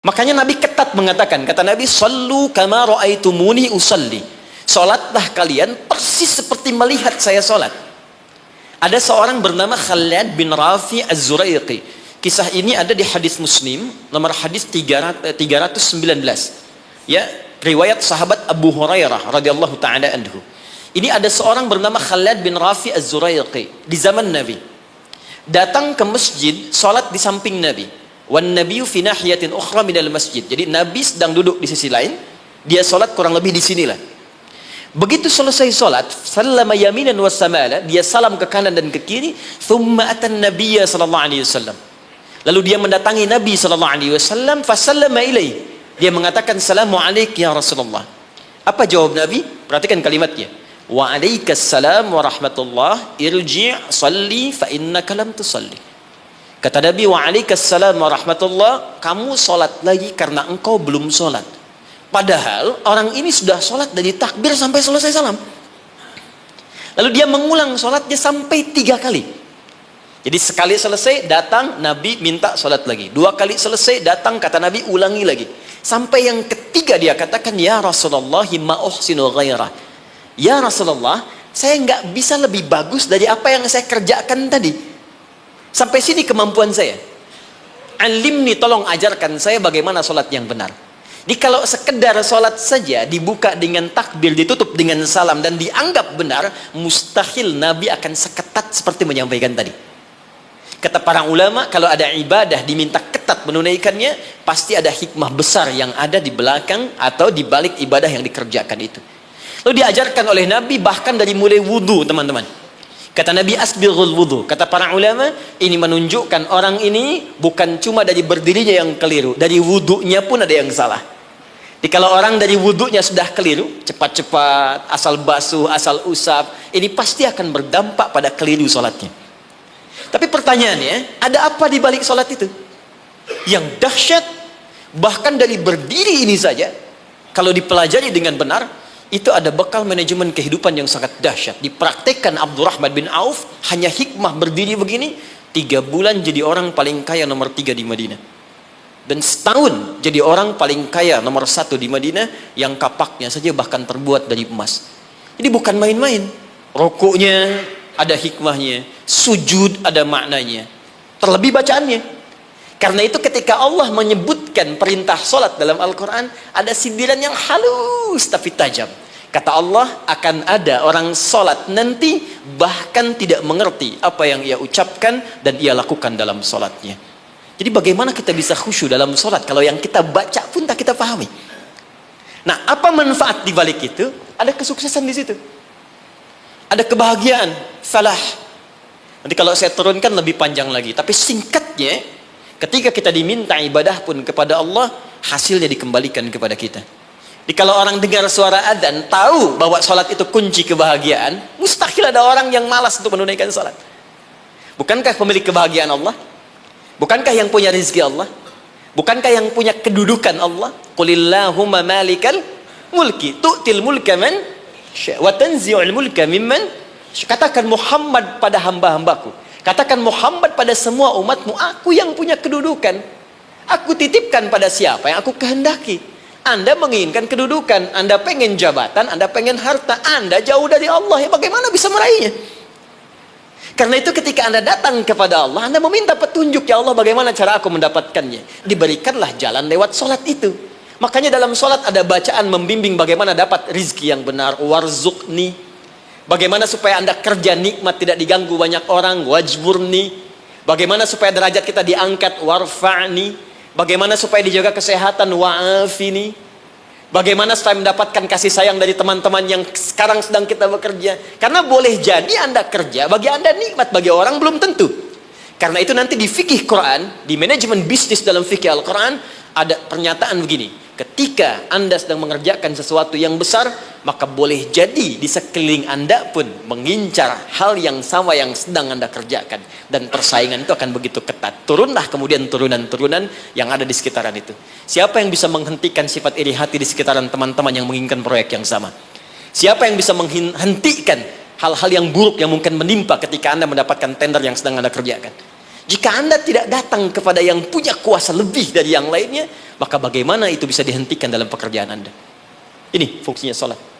Makanya Nabi ketat mengatakan, kata Nabi, "Shallu kama ra'aitumuni usalli." Salatlah kalian persis seperti melihat saya salat. Ada seorang bernama Khalid bin Rafi Az-Zuraiqi. Kisah ini ada di hadis Muslim, nomor hadis 319. Ya, riwayat sahabat Abu Hurairah radhiyallahu taala anhu. Ini ada seorang bernama Khalid bin Rafi Az-Zuraiqi di zaman Nabi. Datang ke masjid, salat di samping Nabi. Wan nabiyyu fi nahiyatin ukhra minal masjid. Jadi Nabi sedang duduk di sisi lain, dia salat kurang lebih di sinilah. Begitu selesai salat, sallama yaminan wa samala, dia salam ke kanan dan ke kiri, thumma atan nabiyya sallallahu alaihi wasallam. Lalu dia mendatangi Nabi sallallahu alaihi wasallam, fa sallama ilaihi. Dia mengatakan, "Assalamu alayka ya Rasulullah." Apa jawab Nabi? Perhatikan kalimatnya. "Wa alaikas salam wa rahmatullah, irji' salli fa innaka lam tusalli." Kata Nabi, "Wa alaikassalam wa rahmatullah," kamu sholat lagi karena engkau belum sholat. Padahal orang ini sudah sholat dari takbir sampai selesai salam. Lalu dia mengulang sholatnya sampai 3 kali. Jadi sekali selesai datang, Nabi minta sholat lagi. 2 kali selesai datang, kata Nabi ulangi lagi. Sampai yang ketiga dia katakan, "Ya Rasulullah ma uhsinu ghairah." Ya Rasulullah, saya nggak bisa lebih bagus dari apa yang saya kerjakan tadi. Sampai sini kemampuan saya. Alimni, tolong ajarkan saya bagaimana sholat yang benar. Jadi kalau sekedar sholat saja dibuka dengan takbir, ditutup dengan salam dan dianggap benar, mustahil Nabi akan seketat seperti menyampaikan tadi. Kata para ulama, kalau ada ibadah diminta ketat menunaikannya, pasti ada hikmah besar yang ada di belakang atau di balik ibadah yang dikerjakan itu. Lalu diajarkan oleh Nabi bahkan dari mulai wudhu, teman-teman. Kata Nabi, "Asbighul wudhu." Kata para ulama, ini menunjukkan orang ini bukan cuma dari berdirinya yang keliru, dari wudhunya pun ada yang salah. Jadi kalau orang dari wudhunya sudah keliru, cepat-cepat, asal basuh, asal usap, ini pasti akan berdampak pada keliru sholatnya. Tapi pertanyaannya, ada apa di balik sholat itu? Yang dahsyat, bahkan dari berdiri ini saja, kalau dipelajari dengan benar, itu ada bekal manajemen kehidupan yang sangat dahsyat. Dipraktekkan Abdurrahman bin Auf, hanya hikmah berdiri begini, 3 bulan jadi orang paling kaya nomor 3 di Madinah. Dan setahun jadi orang paling kaya nomor 1 di Madinah, yang kapaknya saja bahkan terbuat dari emas. Jadi bukan main-main. Rukuknya ada hikmahnya, sujud ada maknanya, terlebih bacaannya. Karena itu ketika Allah menyebutkan perintah solat dalam Al-Quran, ada sindiran yang halus tapi tajam. Kata Allah, akan ada orang solat nanti bahkan tidak mengerti apa yang ia ucapkan dan ia lakukan dalam solatnya. Jadi bagaimana kita bisa khusyuk dalam solat kalau yang kita baca pun tak kita pahami? Nah, apa manfaat di balik itu? Ada kesuksesan di situ. Ada kebahagiaan, falah. Nanti kalau saya turunkan lebih panjang lagi, tapi singkatnya, ketika kita diminta ibadah pun kepada Allah, hasilnya dikembalikan kepada kita. Jadi kalau orang dengar suara adzan, tahu bahwa sholat itu kunci kebahagiaan, mustahil ada orang yang malas untuk menunaikan sholat. Bukankah pemilik kebahagiaan Allah? Bukankah yang punya rizki Allah? Bukankah yang punya kedudukan Allah? Qulillahumma malikal mulki tu'til mulka man wa tanzi'ul mulka mimman. Katakan Muhammad pada hamba-hambaku, katakan Muhammad pada semua umatmu, aku yang punya kedudukan. Aku titipkan pada siapa yang aku kehendaki. Anda menginginkan kedudukan, Anda pengen jabatan, Anda pengen harta, Anda jauh dari Allah, ya bagaimana bisa meraihnya? Karena itu ketika Anda datang kepada Allah, Anda meminta petunjuk, ya Allah bagaimana cara aku mendapatkannya? Diberikanlah jalan lewat sholat itu. Makanya dalam sholat ada bacaan membimbing bagaimana dapat rizki yang benar, warzuqni. Bagaimana supaya Anda kerja nikmat tidak diganggu banyak orang, wajburni. Bagaimana supaya derajat kita diangkat, warfa'ni. Bagaimana supaya dijaga kesehatan, wa'afini. Bagaimana supaya mendapatkan kasih sayang dari teman-teman yang sekarang sedang kita bekerja. Karena boleh jadi Anda kerja, bagi Anda nikmat, bagi orang belum tentu. Karena itu nanti di fikih Quran, di manajemen bisnis dalam fikih Al-Quran, ada pernyataan begini. Ketika Anda sedang mengerjakan sesuatu yang besar, maka boleh jadi di sekeliling Anda pun mengincar hal yang sama yang sedang Anda kerjakan. Dan persaingan itu akan begitu ketat. Turunlah kemudian turunan-turunan yang ada di sekitaran itu. Siapa yang bisa menghentikan sifat iri hati di sekitaran teman-teman yang menginginkan proyek yang sama? Siapa yang bisa menghentikan hal-hal yang buruk yang mungkin menimpa ketika Anda mendapatkan tender yang sedang Anda kerjakan? Jika Anda tidak datang kepada yang punya kuasa lebih dari yang lainnya, maka bagaimana itu bisa dihentikan dalam pekerjaan Anda? Ini fungsinya sholat.